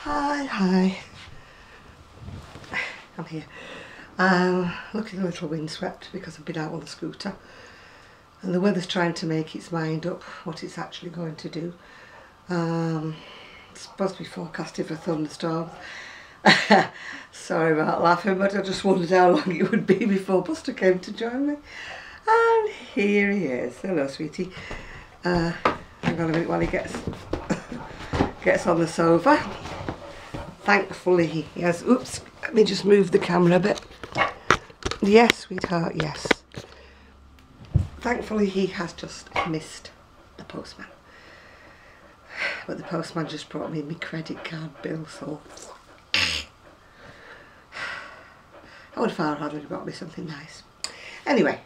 Hi. I'm here. Looking a little windswept because I've been out on the scooter. And the weather's trying to make its mind up what it's actually going to do. It's supposed to be forecasted for thunderstorms. Sorry about laughing, but I just wondered how long it would be before Buster came to join me. And here he is. Hello, sweetie. Hang on a minute while he gets on the sofa. Thankfully he has, oops, let me just move the camera a bit. Yes, sweetheart, yes. Thankfully he has just missed the postman. But the postman just brought me my credit card bill, so I would far rather have brought me something nice. Anyway,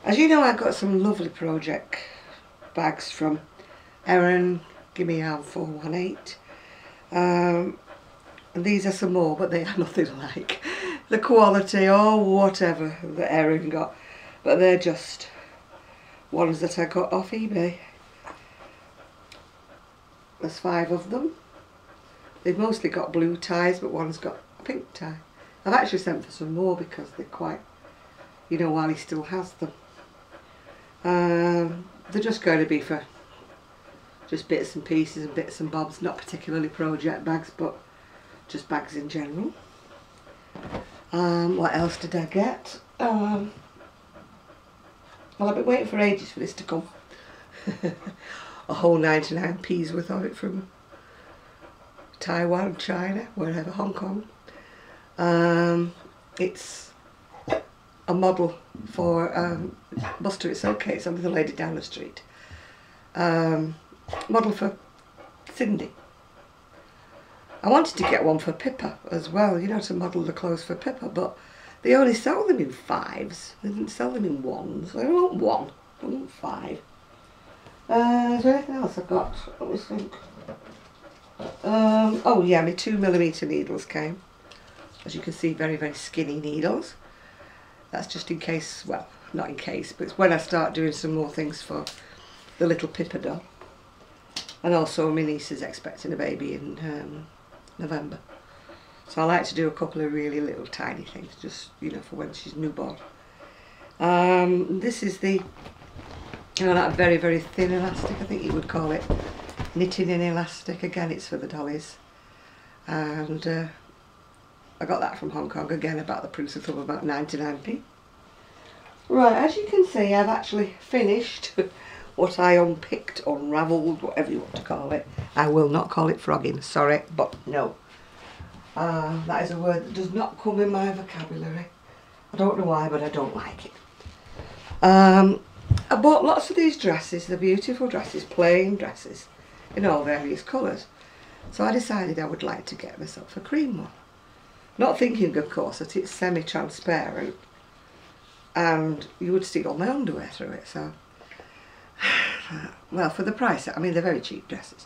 as you know, I got some lovely project bags from Erin, Gimme Yarn 418. And these are some more, but they are nothing like the quality or whatever that Erin got. But they're just ones that I got off eBay. There's 5 of them. They've mostly got blue ties, but one's got a pink tie. I've actually sent for some more because they're quite, you know, while he still has them. They're just going to be for just bits and pieces and bits and bobs, not particularly project bags, but just bags in general. What else did I get? Well, I've been waiting for ages for this to come. A whole 99p's worth of it from Taiwan, China, wherever, Hong Kong. It's a model for Buster. It's okay, it's only the lady down the street. Model for Cindy. I wanted to get one for Pippa as well, you know, to model the clothes for Pippa, but they only sell them in 5s. They didn't sell them in 1s. I don't want 1, I want 5. Is there anything else I got? Let me think. Oh yeah, my 2mm needles came. As you can see, very, very skinny needles. That's just in case, well, not in case, but it's when I start doing some more things for the little Pippa doll. And also my niece is expecting a baby in November. So I like to do a couple of really little tiny things, just, you know, for when she's newborn. This is the, you know, that very, very thin elastic, I think you would call it. Knitting in elastic. Again, it's for the dollies. And I got that from Hong Kong, again about the price of about 99p. Right, as you can see, I've actually finished what I unpicked, unravelled, whatever you want to call it. I will not call it frogging, sorry, but no. That is a word that does not come in my vocabulary. I don't know why, but I don't like it. I bought lots of these dresses, they're beautiful dresses, plain dresses, in all various colours. So I decided I would like to get myself a cream one. Not thinking, of course, that it's semi-transparent and you would see all my underwear through it, so... Well, for the price, I mean, they're very cheap dresses.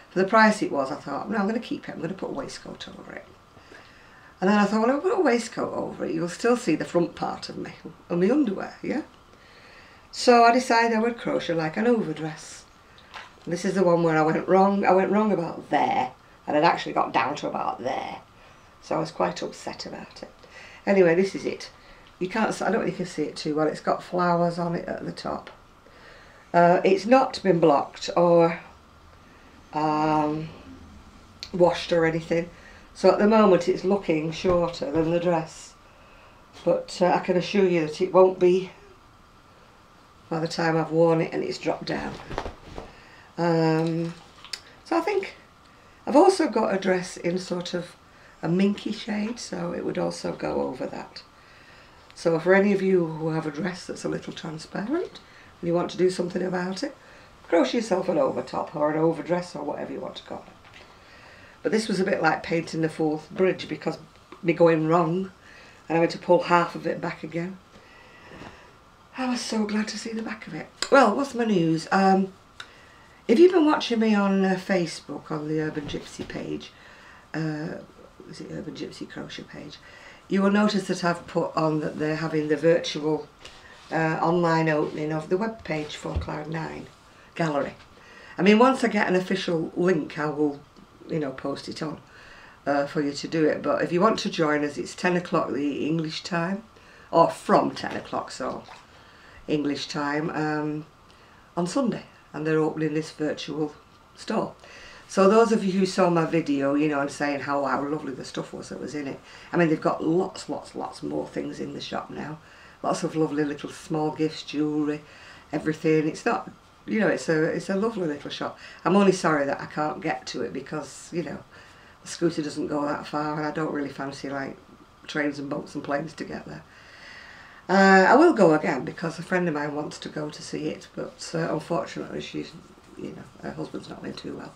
For the price it was, I thought, no, I'm going to keep it. I'm going to put a waistcoat over it. And then I thought, well, if I put a waistcoat over it, you'll still see the front part of me and my underwear, yeah? So I decided I would crochet like an overdress. And this is the one where I went wrong. I went wrong about there, and it actually got down to about there. So I was quite upset about it. Anyway, this is it. You can't, I don't think you can see it too well. It's got flowers on it at the top. It's not been blocked or washed or anything, so at the moment it's looking shorter than the dress, but I can assure you that it won't be by the time I've worn it and it's dropped down. So I think I've also got a dress in sort of a minky shade, so it would also go over that. So for any of you who have a dress that's a little transparent and you want to do something about it, crochet yourself an overtop or an overdress or whatever you want to call it. But this was a bit like painting the Forth Bridge because me going wrong and I had to pull half of it back again. I was so glad to see the back of it. Well, what's my news? If you've been watching me on Facebook on the Urban Gypsy page, is it Urban Gypsy Crochet page, you will notice that I've put on that they're having the virtual online opening of the web page for Cloud9 Gallery. I mean, once I get an official link, I will you know, post it on for you to do it. But if you want to join us, it's 10 o'clock the English time, or from 10 o'clock, so English time, on Sunday, and they're opening this virtual store. So those of you who saw my video, you know, and saying how lovely the stuff was that was in it. I mean, they've got lots more things in the shop now. Lots of lovely little small gifts, jewellery, everything. It's not, you know, it's a lovely little shop. I'm only sorry that I can't get to it because, you know, the scooter doesn't go that far, and I don't really fancy like trains and boats and planes to get there. I will go again because a friend of mine wants to go to see it, but unfortunately she's, you know, her husband's not been too well.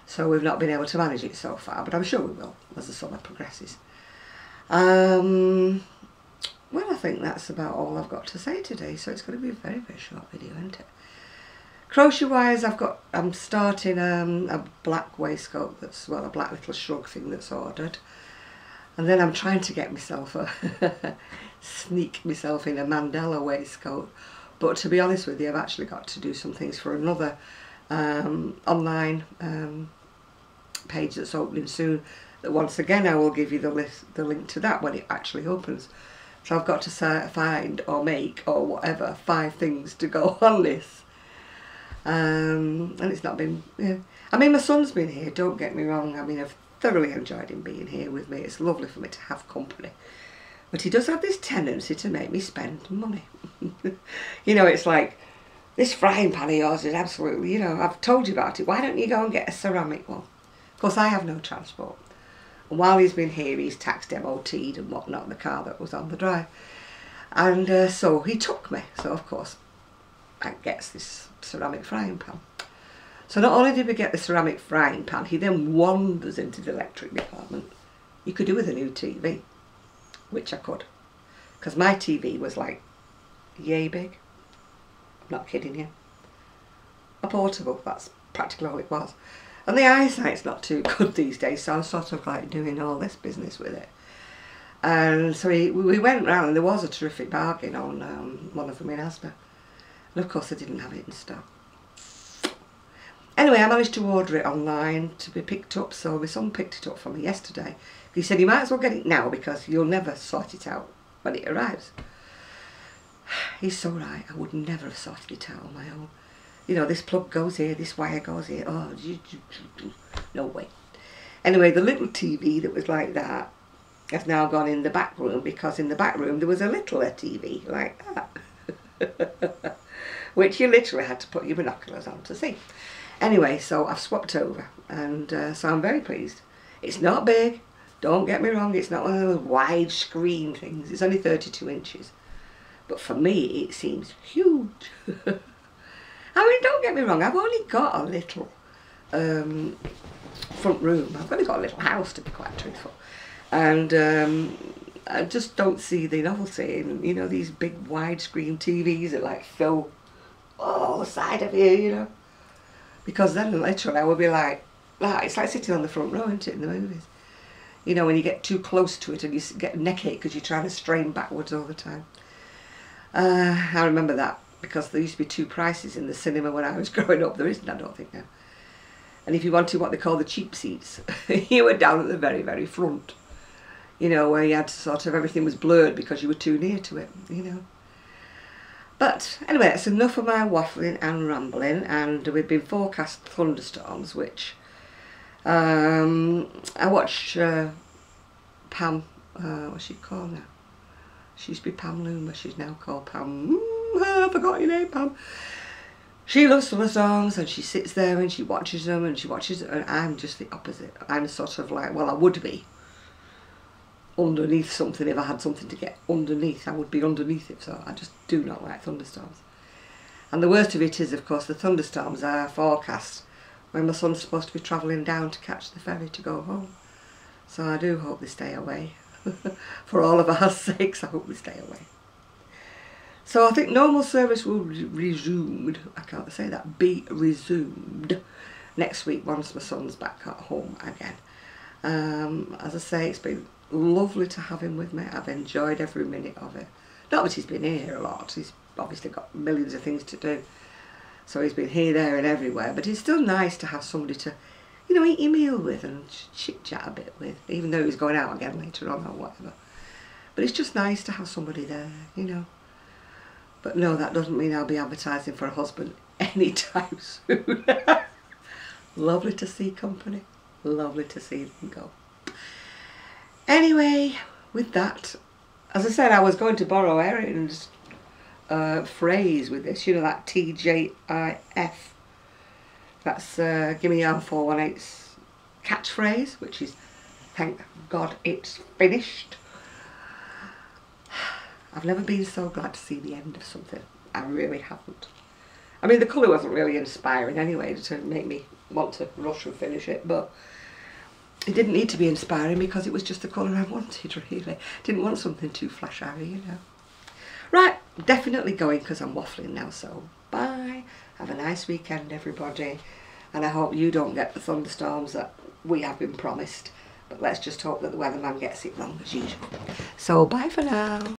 So we've not been able to manage it so far, but I'm sure we will as the summer progresses. Well, I think that's about all I've got to say today, so it's going to be a very, very short video, isn't it? Crochet wise, I'm starting a black waistcoat that's, well, a black little shrug thing that's ordered. And then I'm trying to get myself sneak myself in a Mandela waistcoat. But to be honest with you, I've actually got to do some things for another online page that's opening soon, that once again I will give you the link to that when it actually opens. So I've got to find or make or whatever 5 things to go on this, and it's not been, yeah. I mean, my son's been here, don't get me wrong. I mean, I've thoroughly enjoyed him being here with me. It's lovely for me to have company, but he does have this tendency to make me spend money. You know, it's like, this frying pan of yours is absolutely, you know, I've told you about it, why don't you go and get a ceramic one? Of course, I have no transport. And while he's been here, he's taxed MOT'd and whatnot, the car that was on the drive. And so he took me. So, of course, I gets this ceramic frying pan. So not only did we get the ceramic frying pan, he then wanders into the electric department. You could do with a new TV, which I could. Because my TV was like, yay big. I'm not kidding you. A portable, that's practically all it was. And the eyesight's not too good these days, so I'm sort of like doing all this business with it. And so we went round, and there was a terrific bargain on one of them in Asda. And of course I didn't have it in stock. Anyway, I managed to order it online to be picked up, so my son picked it up for me yesterday. He said, you might as well get it now because you'll never sort it out when it arrives. He's so right, I would never have sorted it out on my own. You know, this plug goes here, this wire goes here. Oh, no way. Anyway, the little TV that was like that has now gone in the back room, because in the back room there was a littler TV like that. Which you literally had to put your binoculars on to see. Anyway, so I've swapped over, and so I'm very pleased. It's not big, don't get me wrong, it's not one of those wide screen things. It's only 32 inches. But for me, it seems huge. I mean, don't get me wrong, I've only got a little front room. I've only got a little house, to be quite truthful. And I just don't see the novelty in, you know, these big widescreen TVs that like fill all the side of you, you know. Because then literally I would be like, it's like sitting on the front row, isn't it, in the movies? You know, when you get too close to it and you get a neck ache because you're trying to strain backwards all the time. I remember that, because there used to be 2 prices in the cinema when I was growing up. There isn't, I don't think, now. And if you wanted what they call the cheap seats, you were down at the very, very front. You know, where you had to sort of, everything was blurred because you were too near to it, you know. But anyway, that's enough of my waffling and rambling, and we've been forecast thunderstorms, which I watched Pam, what's she called now? She used to be Pam Loomer, she's now called Pam, I forgot your name, Pam. She loves thunderstorms, and she sits there and she watches them, and I'm just the opposite. I'm sort of like, well, I would be underneath something. If I had something to get underneath, I would be underneath it, so I just do not like thunderstorms. And the worst of it is, of course, the thunderstorms are forecast when my son's supposed to be travelling down to catch the ferry to go home. So I do hope they stay away. For all of our sakes, I hope they stay away. So I think normal service will be resumed, I can't say that, be resumed next week once my son's back at home again. As I say, it's been lovely to have him with me. I've enjoyed every minute of it. Not that he's been here a lot, he's obviously got millions of things to do. So he's been here, there and everywhere, but it's still nice to have somebody to you know, eat your meal with and chit chat a bit with, even though he's going out again later on or whatever. But it's just nice to have somebody there, you know. But no, that doesn't mean I'll be advertising for a husband anytime soon. Lovely to see company. Lovely to see them go. Anyway, with that, as I said, I was going to borrow Erin's phrase with this, you know, that TJIF. That's Give Me Yarn 418's catchphrase, which is thank God it's finished. I've never been so glad to see the end of something. I really haven't. I mean, the colour wasn't really inspiring anyway to make me want to rush and finish it, but it didn't need to be inspiring because it was just the colour I wanted, really. Didn't want something too flash-ary, you know. Right, definitely going because I'm waffling now, so bye. Have a nice weekend, everybody. And I hope you don't get the thunderstorms that we have been promised. But let's just hope that the weatherman gets it wrong as usual. So bye for now.